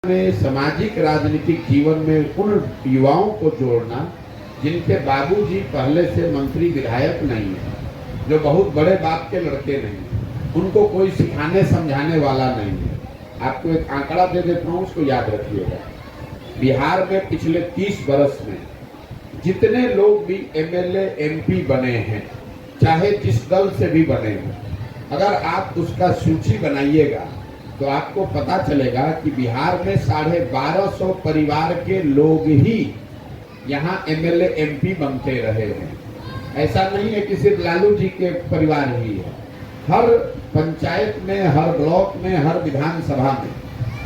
में सामाजिक राजनीतिक जीवन में उन युवाओं को जोड़ना जिनके बाबूजी पहले से मंत्री विधायक नहीं है, जो बहुत बड़े बाप के लड़के नहीं है, उनको कोई सिखाने समझाने वाला नहीं है। आपको एक आंकड़ा दे देता हूँ, उसको याद रखिएगा। बिहार में पिछले 30 वर्ष में जितने लोग भी एमएलए एमपी बने हैं, चाहे जिस दल से भी बने हैं, अगर आप उसका सूची बनाइएगा तो आपको पता चलेगा कि बिहार में 1250 परिवार के लोग ही यहाँ एमएलए एमपी बनते रहे हैं। ऐसा नहीं है कि सिर्फ लालू जी के परिवार ही है। हर पंचायत में, हर ब्लॉक में, हर विधानसभा में,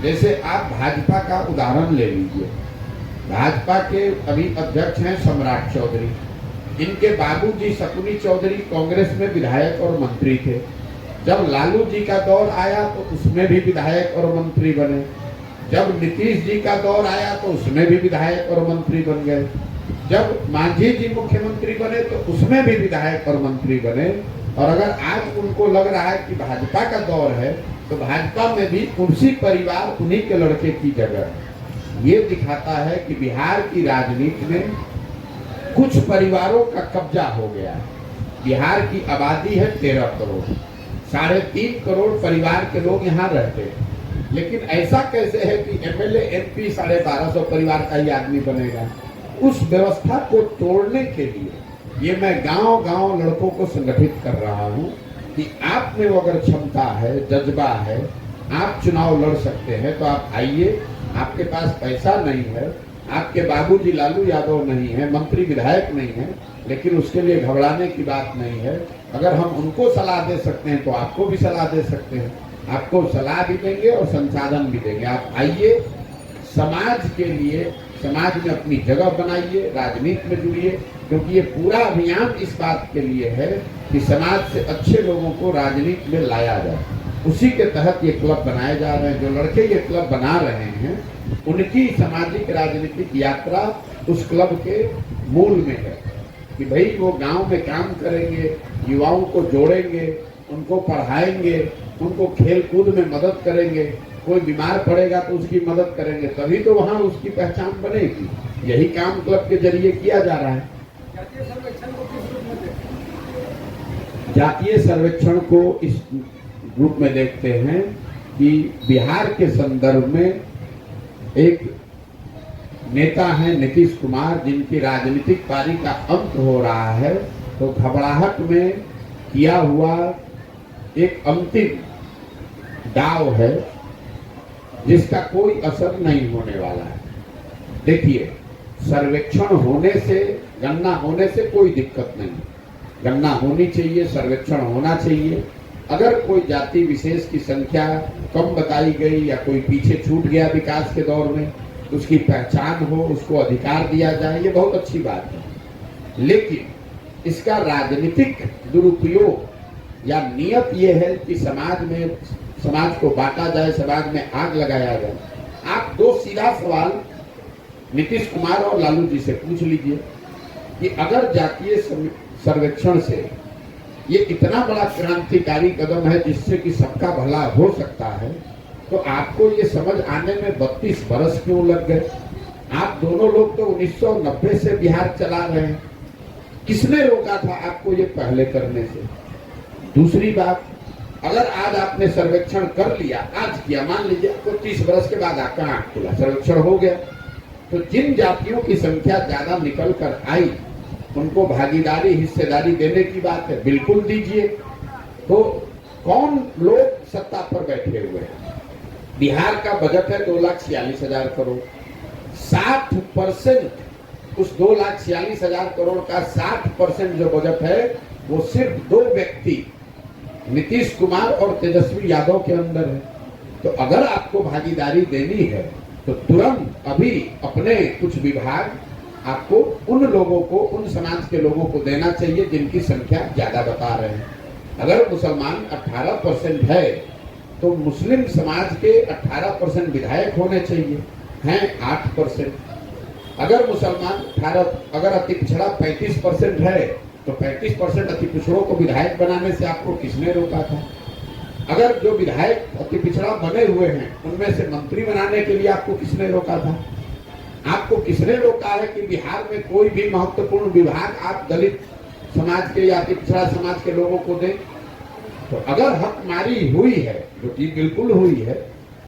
जैसे आप भाजपा का उदाहरण ले लीजिए। भाजपा के अभी अध्यक्ष हैं सम्राट चौधरी। इनके बाबूजी शकुनी चौधरी कांग्रेस में विधायक और मंत्री थे। जब लालू जी का दौर आया तो उसमें भी विधायक और मंत्री बने। जब नीतीश जी का दौर आया तो उसमें भी विधायक और मंत्री बन गए। जब मांझी जी मुख्यमंत्री बने तो उसमें भी विधायक और मंत्री बने। और अगर आज उनको लग रहा है कि भाजपा का दौर है तो भाजपा में भी उसी परिवार, उन्हीं के लड़के की जगह है। ये दिखाता है कि बिहार की राजनीति में कुछ परिवारों का कब्जा हो गया है। बिहार की आबादी है 13 करोड़, 3.5 करोड़ परिवार के लोग यहाँ रहते हैं। लेकिन ऐसा कैसे है कि एमएलए एमपी 1250 परिवार का ही आदमी बनेगा? उस व्यवस्था को तोड़ने के लिए ये मैं गांव-गांव लड़कों को संगठित कर रहा हूँ कि आप में अगर क्षमता है, जज्बा है, आप चुनाव लड़ सकते हैं तो आप आइए। आपके पास पैसा नहीं है, आपके बाबूजी लालू यादव नहीं है, मंत्री विधायक नहीं है, लेकिन उसके लिए घबराने की बात नहीं है। अगर हम उनको सलाह दे सकते हैं तो आपको भी सलाह दे सकते हैं। आपको सलाह भी देंगे और संसाधन भी देंगे। आप आइए, समाज के लिए, समाज में अपनी जगह बनाइए, राजनीति में जुड़िए, क्योंकि ये पूरा अभियान इस बात के लिए है कि समाज से अच्छे लोगों को राजनीति में लाया जाए। उसी के तहत ये क्लब बनाए जा रहे हैं। जो लड़के ये क्लब बना रहे हैं उनकी सामाजिक राजनीतिक यात्रा उस क्लब के मूल में है कि भाई वो गांव में काम करेंगे, युवाओं को जोड़ेंगे, उनको पढ़ाएंगे, उनको खेल कूद में मदद करेंगे। कोई बीमार पड़ेगा तो उसकी मदद करेंगे, तभी तो वहाँ उसकी पहचान बनेगी। यही काम क्लब के जरिए किया जा रहा है। जातीय सर्वेक्षण को इस रूप में देखते हैं कि बिहार के संदर्भ में एक नेता हैं नीतीश कुमार, जिनकी राजनीतिक पारी का अंत हो रहा है, तो घबराहट में किया हुआ एक अंतिम दाव है जिसका कोई असर नहीं होने वाला है। देखिए, सर्वेक्षण होने से, गणना होने से कोई दिक्कत नहीं। गणना होनी चाहिए, सर्वेक्षण होना चाहिए। अगर कोई जाति विशेष की संख्या कम बताई गई या कोई पीछे छूट गया विकास के दौर में, उसकी पहचान हो, उसको अधिकार दिया जाए, ये बहुत अच्छी बात है। लेकिन इसका राजनीतिक दुरुपयोग या नियत ये है कि समाज को बांटा जाए, समाज में आग लगाया जाए। आप दो सीधा सवाल नीतीश कुमार और लालू जी से पूछ लीजिए कि अगर जातीय सर्वेक्षण से ये इतना बड़ा क्रांतिकारी कदम है जिससे कि सबका भला हो सकता है, तो आपको ये समझ आने में 32 वर्ष क्यों लग गए? आप दोनों लोग तो 1990 से बिहार चला रहे हैं। किसने रोका था आपको ये पहले करने से? दूसरी बात, अगर आज आपने सर्वेक्षण कर लिया, आज किया, मान लीजिए आपको 30 वर्ष के बाद आपका आंख खुला, सर्वेक्षण हो गया, तो जिन जातियों की संख्या ज्यादा निकल कर आई उनको भागीदारी, हिस्सेदारी देने की बात है, बिल्कुल दीजिए। तो कौन लोग सत्ता पर बैठे हुए हैं? बिहार का बजट है 2,46,000 करोड़। 60% उस 2,46,000 करोड़ का 60% जो बजट है वो सिर्फ 2 व्यक्ति, नीतीश कुमार और तेजस्वी यादव के अंदर है। तो अगर आपको भागीदारी देनी है तो तुरंत अभी अपने कुछ विभाग आपको उन लोगों को, उन समाज के लोगों को देना चाहिए जिनकी संख्या ज्यादा बता रहे हैं। अगर मुसलमान 18% है तो मुस्लिम समाज के 18% विधायक होने चाहिए, हैं 8%। अगर मुसलमान 18, अगर अति पिछड़ा 35% है तो 35% अति पिछड़ों को विधायक बनाने से आपको किसने रोका था? अगर जो विधायक अति पिछड़ा बने हुए हैं उनमें से मंत्री बनाने के लिए आपको किसने रोका था? आपको किसने रोका है कि बिहार में कोई भी महत्वपूर्ण विभाग आप दलित समाज के या अति पिछड़ा समाज के लोगों को दें? तो अगर हकमारी हुई है, जो कि बिल्कुल हुई है,